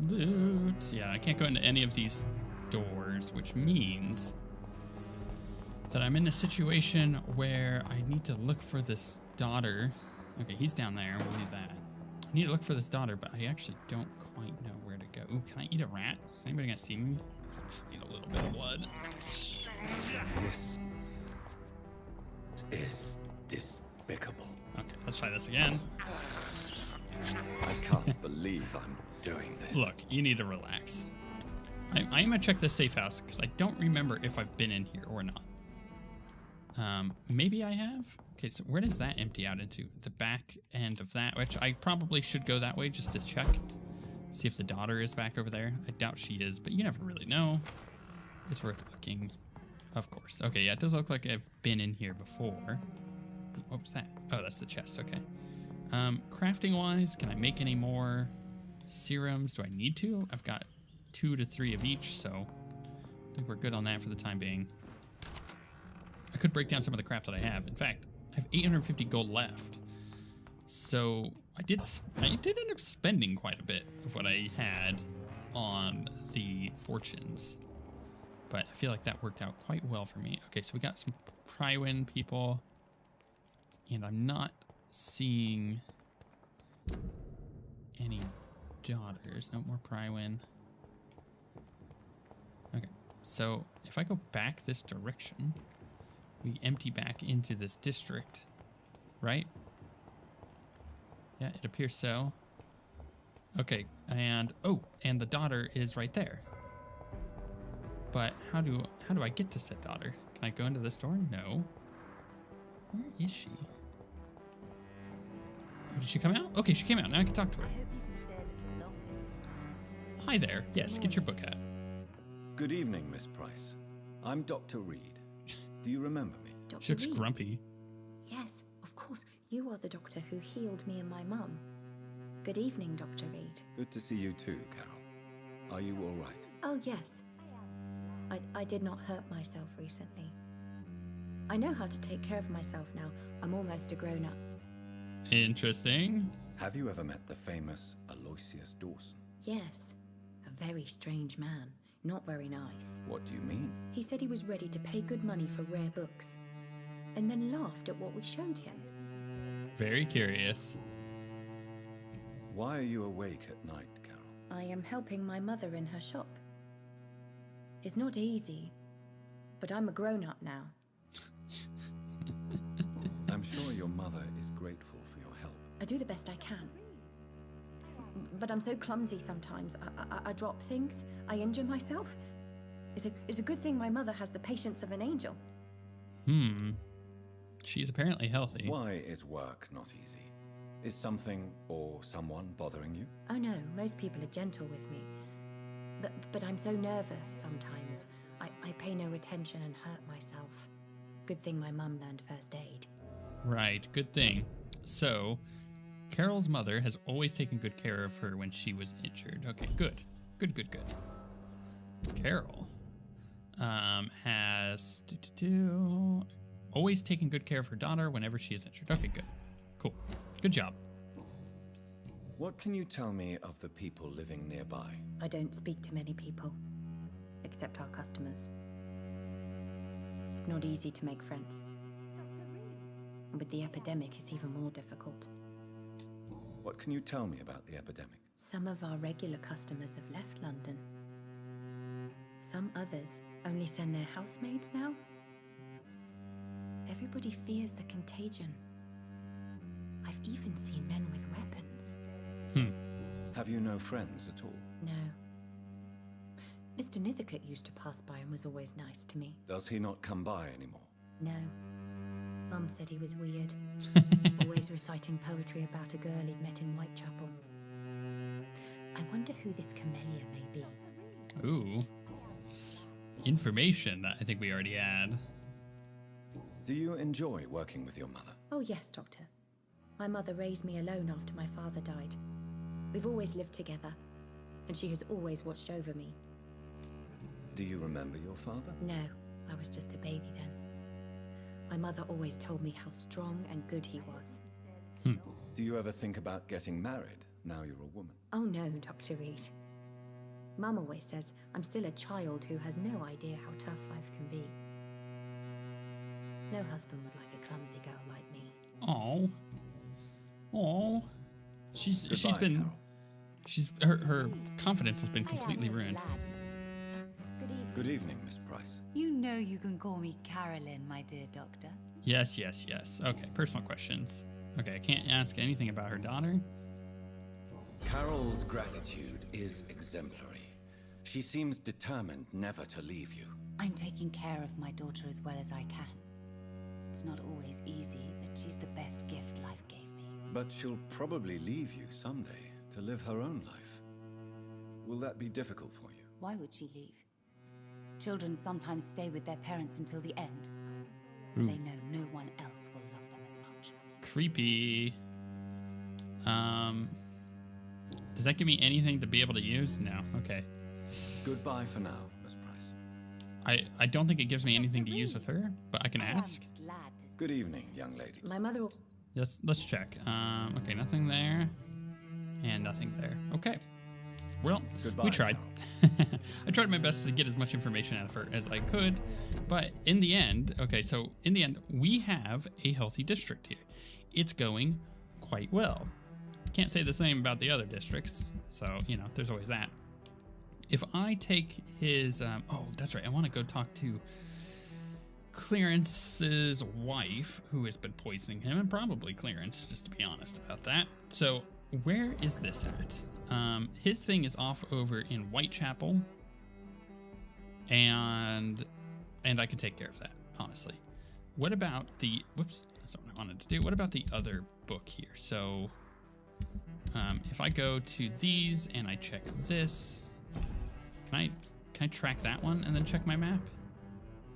Loot. Yeah, I can't go into any of these doors, which means that I'm in a situation where I need to look for this daughter. Okay, he's down there. We'll leave that. I need to look for this daughter, but I actually don't quite know where to go. Ooh, can I eat a rat? Is anybody gonna see me? I just need a little bit of blood. This is despicable. Okay, let's try this again. I can't believe I'm doing this. Look, you need to relax. I'm gonna check this safe house because I don't remember if I've been in here or not. Maybe I have. Okay, so where does that empty out into? The back end of that, which I probably should go that way just to check. See if the daughter is back over there. I doubt she is, but you never really know. It's worth looking, of course. Okay, yeah, it does look like I've been in here before. What was that? Oh, that's the chest, okay. Crafting-wise, can I make any more serums? Do I need to? I've got 2 to 3 of each, so I think we're good on that for the time being. I could break down some of the crap that I have. In fact, I have 850 gold left. So I did end up spending quite a bit of what I had on the fortunes. But I feel like that worked out quite well for me. Okay, so we got some Prywin people. And I'm not seeing any daughters. No more Prywin. Okay, so if I go back this direction, we empty back into this district, right? Yeah, it appears so. Okay, and oh, and the daughter is right there. But how do I get to said daughter? Can I go into this door? No. Where is she? Oh, did she come out? Okay, she came out. Now I can talk to her. I hope you can stay a little longer this time. Hi there. Yes, get your book out. Good evening, Miss Price. I'm Dr. Reid. Do you remember me? Dr. She looks Reid? grumpy. Yes, of course. You are the doctor who healed me and my mum. Good evening, Dr. Reid. Good to see you too, Carol. Are you all right? Oh, yes. I did not hurt myself recently. I know how to take care of myself now. I'm almost a grown-up. Interesting. Have you ever met the famous Aloysius Dawson? Yes. A very strange man. Not very nice. What do you mean? He said he was ready to pay good money for rare books, and then laughed at what we showed him. Very curious. Why are you awake at night, Carol? I am helping my mother in her shop. It's not easy, but I'm a grown-up now. I'm sure your mother is grateful for your help. I do the best I can. But I'm so clumsy sometimes. I drop things. I injure myself. It's a good thing my mother has the patience of an angel. She's apparently healthy. Why is work not easy? Is something or someone bothering you? Oh no, most people are gentle with me. But I'm so nervous sometimes. I pay no attention and hurt myself. Good thing my mum learned first aid. Right, good thing. So, Carol's mother has always taken good care of her when she was injured. Okay, good. Good. Carol has always taken good care of her daughter whenever she is injured. Okay, good. Cool. Good job. What can you tell me of the people living nearby? I don't speak to many people, except our customers. It's not easy to make friends. And with the epidemic, it's even more difficult. What can you tell me about the epidemic? Some of our regular customers have left London. Some others only send their housemaids now. Everybody fears the contagion. I've even seen men with weapons. Have you no friends at all? No. Mr. Nithercote used to pass by and was always nice to me. Does he not come by anymore? No. Mum said he was weird. Always reciting poetry about a girl he'd met in Whitechapel. I wonder who this camellia may be. Ooh. Information that I think we already had. Do you enjoy working with your mother? Oh yes, Doctor. My mother raised me alone after my father died. We've always lived together, and she has always watched over me. Do you remember your father? No, I was just a baby then. My mother always told me how strong and good he was. Do you ever think about getting married now you're a woman? Oh no, Dr. Reid. Mum always says I'm still a child who has no idea how tough life can be. No husband would like a clumsy girl like me. Oh. Oh. She's Goodbye, been Carol. her confidence has been completely ruined. Good evening. Good evening, Miss Price. You know you can call me Carolyn, my dear doctor. Yes, yes, yes. Okay, personal questions. Okay, I can't ask anything about her daughter. Carol's gratitude is exemplary. She seems determined never to leave you. I'm taking care of my daughter as well as I can. It's not always easy, but she's the best gift life gave me. But she'll probably leave you someday to live her own life. Will that be difficult for you? Why would she leave? Children sometimes stay with their parents until the end. But they know no one else will love them as much. Creepy. Does that give me anything to be able to use? No. Okay. Goodbye for now, Miss Price. I don't think it gives me anything to use with her, but I can ask. I'm glad to see Good evening, young lady. My mother will... Let's check. Okay, nothing there. And nothing there. Okay. Well, Goodbye, we tried. Carol. I tried my best to get as much information out of her as I could, but in the end, okay, so in the end, we have a healthy district here. It's going quite well. Can't say the same about the other districts, so, you know, there's always that. If I take his, oh, that's right, I want to go talk to Clarence's wife, who has been poisoning him, and probably Clarence, just to be honest about that. So, where is this at? His thing is off over in Whitechapel, and I can take care of that, honestly. What about the, whoops, that's not what I wanted to do. What about the other book here? So, if I go to these and I check this, can I track that one and then check my map?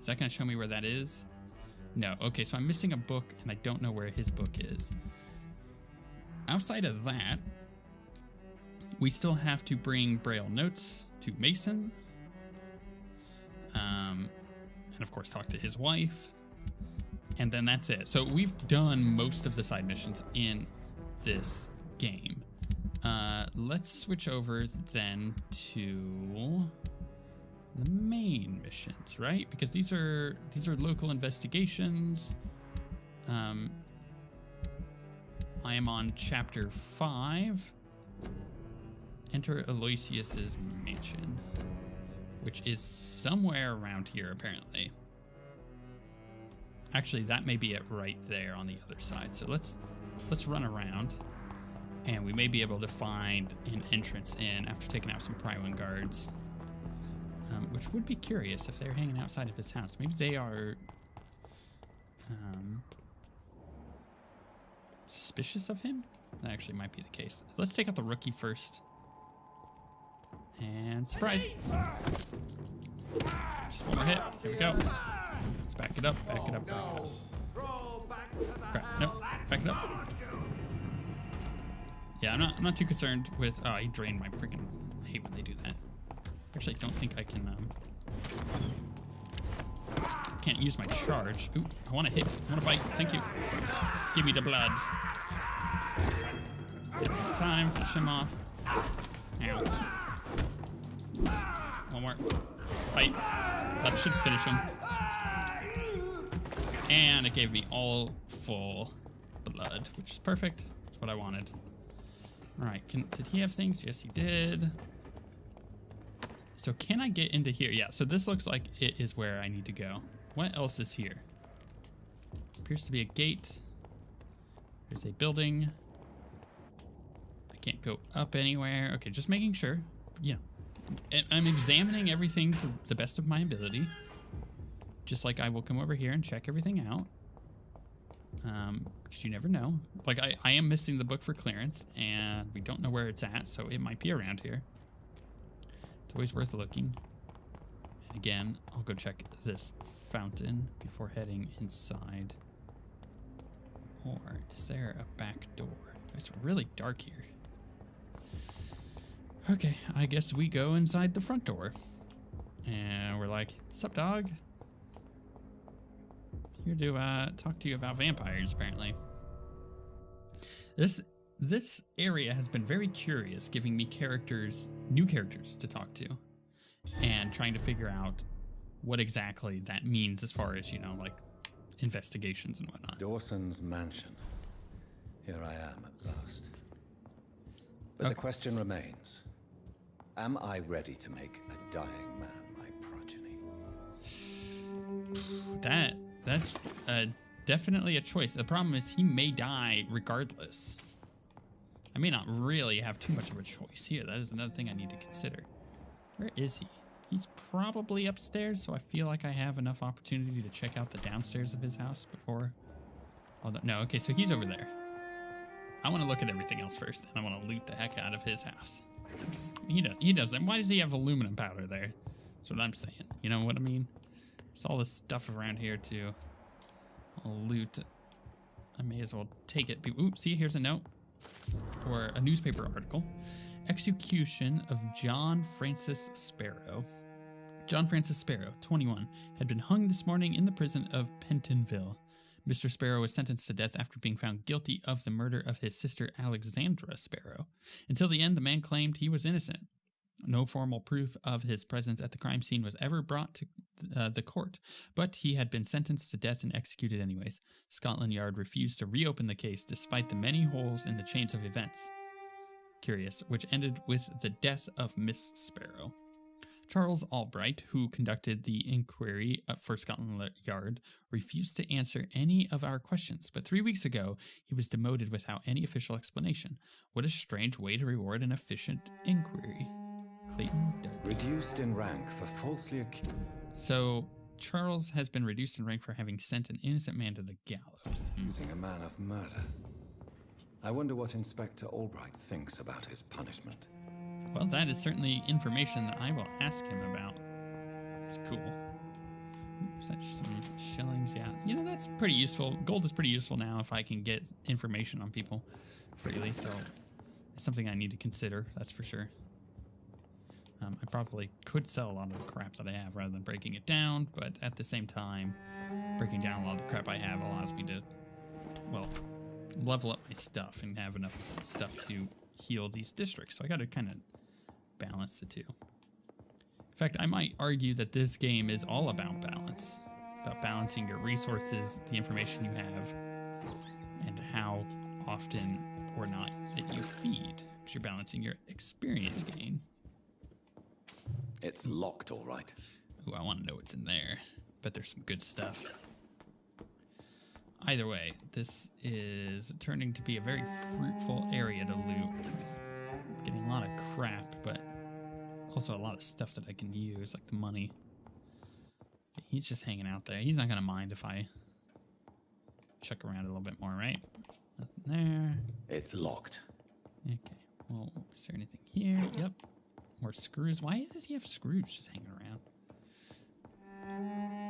Is that gonna show me where that is? No, okay, so I'm missing a book and I don't know where his book is. Outside of that, we still have to bring Braille notes to Mason. And of course talk to his wife. And then that's it. So we've done most of the side missions in this game. Let's switch over then to the main missions, right? Because these are local investigations. I am on chapter 5. Enter Aloysius's mansion, which is somewhere around here, apparently. Actually, that may be it right there on the other side. So let's run around, and we may be able to find an entrance in after taking out some Prywin guards, which would be curious if they're hanging outside of his house. Maybe they are suspicious of him. That actually might be the case. Let's take out the rookie first. And surprise! Just one more hit. Here we go. Let's back it up, back it up, back it up. Crap, nope, back it up. Yeah, I'm not too concerned with, oh, he drained my freaking, I hate when they do that. Actually, I don't think I can, can't use my charge. Ooh, I want to hit, I want to bite, thank you. Give me the blood. Get him time, finish him off. Ow. One more. Bite. That should finish him. And it gave me all full blood, which is perfect. That's what I wanted. All right, did he have things? Yes, he did. So can I get into here? Yeah, so this looks like it is where I need to go. What else is here? Appears to be a gate. There's a building. I can't go up anywhere. Okay, just making sure. Yeah. I'm examining everything to the best of my ability. Just like I will come over here and check everything out. Because you never know. Like, I am missing the book for Clarence, and we don't know where it's at, so it might be around here. It's always worth looking. And again, I'll go check this fountain before heading inside. Or is there a back door? It's really dark here. Okay, I guess we go inside the front door. And we're like, sup, dog? Here to talk to you about vampires, apparently. This this area has been very curious, giving me new characters to talk to, and trying to figure out what exactly that means as far as, like investigations and whatnot. Dawson's mansion. Here I am at last. But the question remains, am I ready to make a dying man my progeny? That's definitely a choice. The problem is he may die regardless. I may not really have too much of a choice here. That is another thing I need to consider. Where is he? He's probably upstairs, so I feel like I have enough opportunity to check out the downstairs of his house before. Oh, no, okay, so he's over there. I want to look at everything else first, and I want to loot the heck out of his house. He doesn't. Why does he have aluminum powder there? That's what I'm saying. You know what I mean? There's all this stuff around here, too. I'll loot. I may as well take it. Ooh, see, here's a note. Or a newspaper article. Execution of John Francis Sparrow. John Francis Sparrow, 21, had been hung this morning in the prison of Pentonville. Mr. Sparrow was sentenced to death after being found guilty of the murder of his sister Alexandra Sparrow. Until the end, the man claimed he was innocent. No formal proof of his presence at the crime scene was ever brought to the court, but he had been sentenced to death and executed anyways. Scotland Yard refused to reopen the case despite the many holes in the chains of events. Curious, which ended with the death of Miss Sparrow. Charles Albright, who conducted the inquiry for Scotland Yard, refused to answer any of our questions, but 3 weeks ago, he was demoted without any official explanation. What a strange way to reward an efficient inquiry. Clayton Darby. Reduced in rank for falsely accused. So, Charles has been reduced in rank for having sent an innocent man to the gallows. Accusing a man of murder. I wonder what Inspector Albright thinks about his punishment. Well, that is certainly information that I will ask him about. That's cool. Such some shillings, yeah. That's pretty useful. Gold is pretty useful now if I can get information on people freely, so it's something I need to consider, that's for sure. I probably could sell a lot of the crap that I have rather than breaking it down, but at the same time, breaking down a lot of the crap I have allows me to, well, level up my stuff and have enough stuff to heal these districts. So I got to kind of balance the two. In fact, I might argue that this game is all about balance, about balancing your resources, the information you have, and how often or not that you feed, because you're balancing your experience gain. It's locked, all right. Ooh, I want to know what's in there. Bet there's some good stuff. Either way, this is turning to be a very fruitful area to loot. Getting a lot of crap, but also a lot of stuff that I can use, like the money. He's just hanging out there. He's not going to mind if I check around a little bit more, right? Nothing there. It's locked. Okay. Well, is there anything here? Yep. More screws. Why does he have screws just hanging around?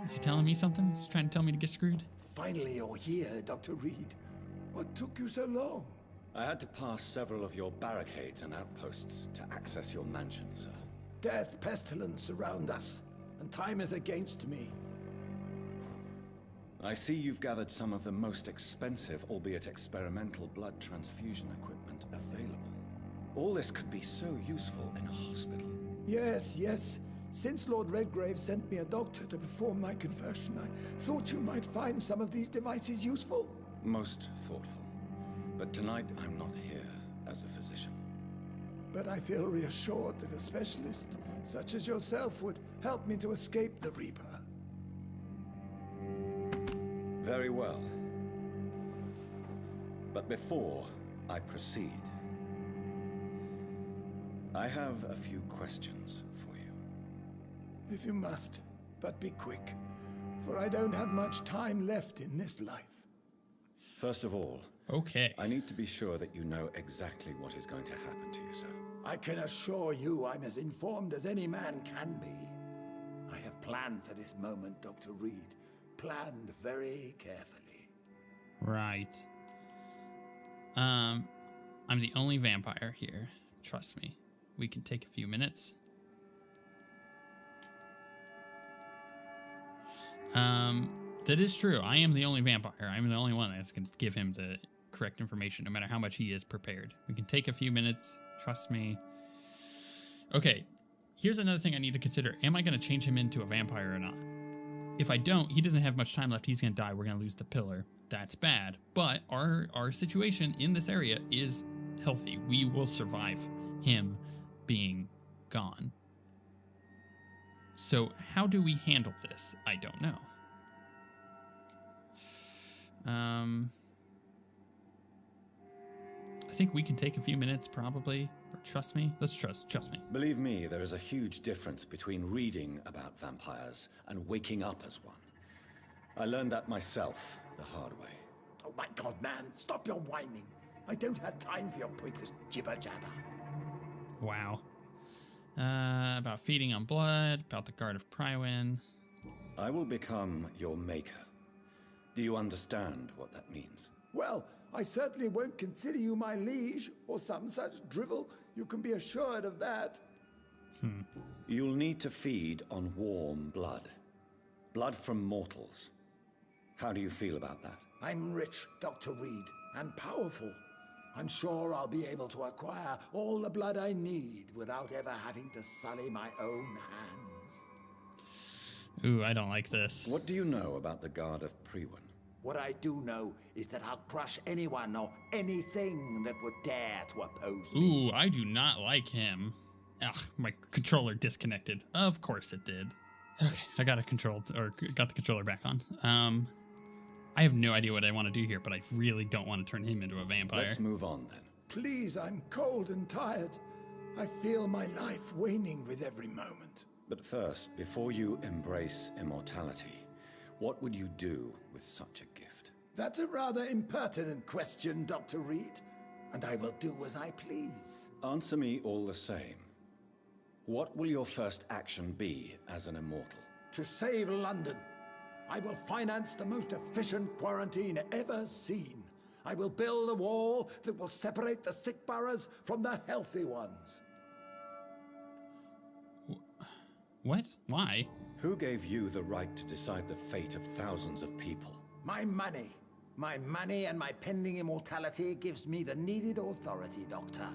Is he telling me something? Is he trying to tell me to get screwed? Finally, you're here, Dr. Reid. What took you so long? I had to pass several of your barricades and outposts to access your mansion, sir. Death, pestilence surround us, and time is against me. I see you've gathered some of the most expensive, albeit experimental, blood transfusion equipment available. All this could be so useful in a hospital. Yes, yes. Since Lord Redgrave sent me a doctor to perform my conversion, I thought you might find some of these devices useful. Most thoughtful. But tonight I'm not here as a physician. But I feel reassured that a specialist such as yourself would help me to escape the Reaper. Very well. But before I proceed, I have a few questions for you. If you must, but be quick, for I don't have much time left in this life. First of all, okay. I need to be sure that you know exactly what is going to happen to you, sir. I can assure you I'm as informed as any man can be. I have planned for this moment, Dr. Reid. Planned very carefully. Right. I'm the only vampire here. Trust me. We can take a few minutes. That is true. I am the only vampire. I'm the only one that's going to give him the correct information, no matter how much he is prepared. We can take a few minutes. Trust me. Okay, here's another thing I need to consider. Am I going to change him into a vampire or not? If I don't, he doesn't have much time left. He's going to die. We're going to lose the pillar. That's bad. But our situation in this area is healthy. We will survive him being gone. So how do we handle this? I don't know. I think we can take a few minutes, probably. Or trust me. Let's trust me. Believe me, there is a huge difference between reading about vampires and waking up as one. I learned that myself the hard way. Oh my God, man, stop your whining. I don't have time for your pointless jibber-jabber. Wow. About feeding on blood, about the Guard of Prywin. I will become your maker. Do you understand what that means? Well, I certainly won't consider you my liege, or some such drivel. You can be assured of that. You'll need to feed on warm blood. Blood from mortals. How do you feel about that? I'm rich, Dr. Reid, and powerful. I'm sure I'll be able to acquire all the blood I need without ever having to sully my own hands. Ooh, I don't like this. What do you know about the Guard of Prywin? What I do know is that I'll crush anyone or anything that would dare to oppose me. Ooh, I do not like him. Ugh, my controller disconnected. Of course it did. Okay, I got the controller back on. I have no idea what I want to do here, but I really don't want to turn him into a vampire. Let's move on then. Please, I'm cold and tired. I feel my life waning with every moment. But first, before you embrace immortality, what would you do with such a gift? That's a rather impertinent question, Dr. Reid, and I will do as I please. Answer me all the same. What will your first action be as an immortal? To save London, I will finance the most efficient quarantine ever seen. I will build a wall that will separate the sick boroughs from the healthy ones. What? Why? Who gave you the right to decide the fate of thousands of people? My money. My money and my pending immortality gives me the needed authority, Doctor.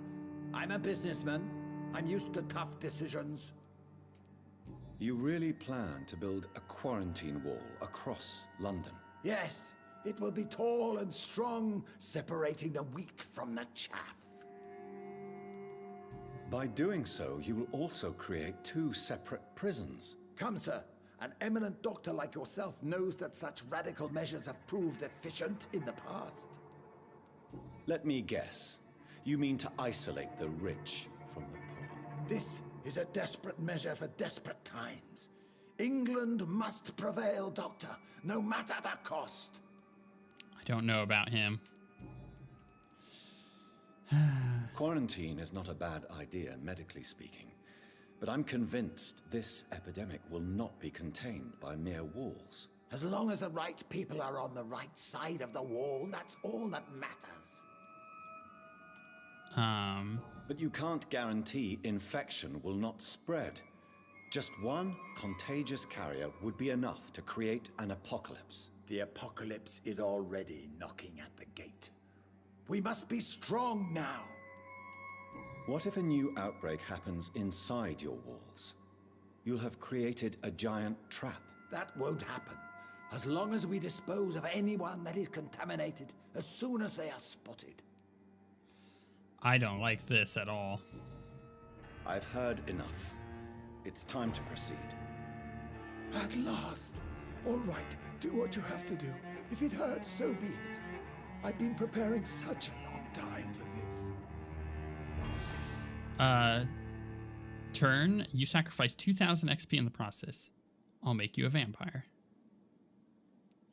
I'm a businessman. I'm used to tough decisions. You really plan to build a quarantine wall across London? Yes, it will be tall and strong, separating the wheat from the chaff. By doing so, you will also create 2 separate prisons. Come, sir. An eminent doctor like yourself knows that such radical measures have proved efficient in the past. Let me guess. You mean to isolate the rich from the poor? This is a desperate measure for desperate times. England must prevail, Doctor, no matter the cost. I don't know about him. Quarantine is not a bad idea, medically speaking. But I'm convinced this epidemic will not be contained by mere walls. As long as the right people are on the right side of the wall, that's all that matters. But you can't guarantee infection will not spread. Just one contagious carrier would be enough to create an apocalypse. The apocalypse is already knocking at the gate. We must be strong now. What if a new outbreak happens inside your walls? You'll have created a giant trap. That won't happen, as long as we dispose of anyone that is contaminated as soon as they are spotted. I don't like this at all. I've heard enough. It's time to proceed. At last. All right, do what you have to do. If it hurts, so be it. I've been preparing such a long time for this. Turn. You sacrifice 2,000 XP in the process. I'll make you a vampire.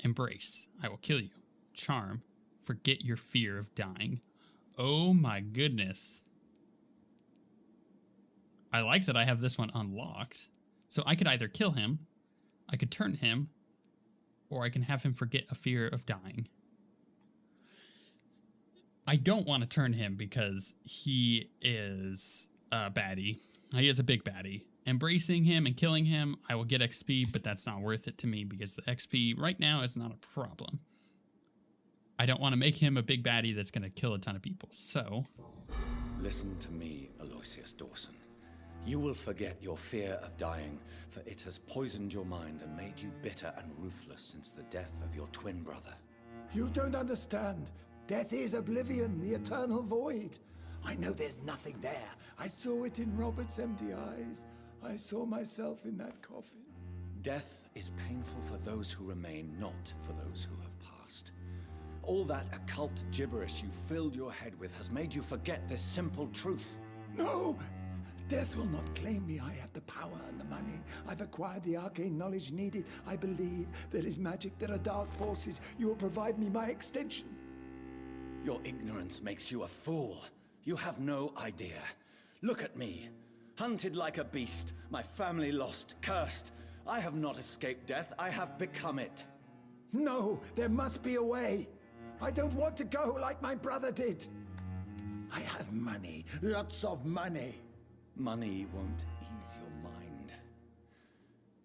Embrace. I will kill you. Charm. Forget your fear of dying. Oh my goodness. I like that I have this one unlocked. So I could either kill him, I could turn him, or I can have him forget a fear of dying. I don't want to turn him because he is a baddie. He is a big baddie. Embracing him and killing him, I will get XP, but that's not worth it to me because the XP right now is not a problem. I don't want to make him a big baddie that's going to kill a ton of people. So, listen to me, Aloysius Dawson. You will forget your fear of dying, for it has poisoned your mind and made you bitter and ruthless since the death of your twin brother. You don't understand. Death is oblivion, the eternal void. I know there's nothing there. I saw it in Robert's empty eyes. I saw myself in that coffin. Death is painful for those who remain, not for those who have passed. All that occult gibberish you filled your head with has made you forget this simple truth. No! Death will not claim me. I have the power and the money. I've acquired the arcane knowledge needed. I believe there is magic, there are dark forces. You will provide me my extension. Your ignorance makes you a fool. You have no idea. Look at me. Hunted like a beast, my family lost, cursed. I have not escaped death, I have become it. No, there must be a way. I don't want to go like my brother did. I have money, lots of money. Money won't ease your mind.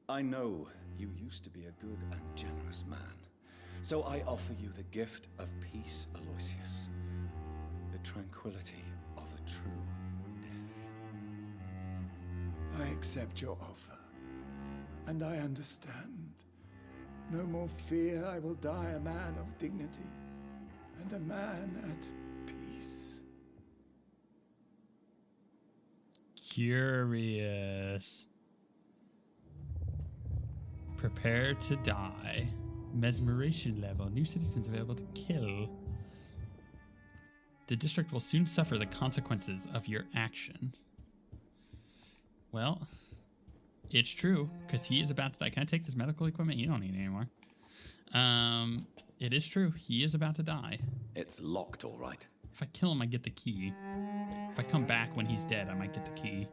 I know you used to be a good and generous man. So I offer you the gift of peace, Aloysius. The tranquility of a true death. I accept your offer. And I understand. No more fear, I will die a man of dignity. And a man at peace. Curious. Prepare to die. Mesmeration level. New citizens available to kill. The district will soon suffer the consequences of your action. Well, it's true, because he is about to die. Can I take this medical equipment? You don't need it anymore. It is true. He is about to die. It's locked, all right. If I kill him, I get the key. If I come back when he's dead, I might get the key.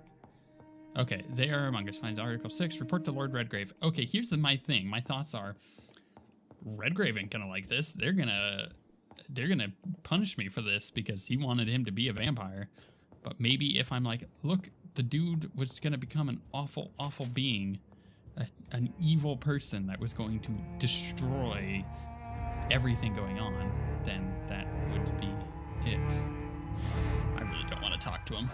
Okay, they are among us. Find Article 6. Report to Lord Redgrave. Okay, here's my thing. My thoughts are, Redgrave ain't gonna like this. They're gonna punish me for this because he wanted him to be a vampire. But maybe if I'm like, look, the dude was gonna become an awful, awful being, an evil person that was going to destroy everything going on, then that would be it. I really don't want to talk to him.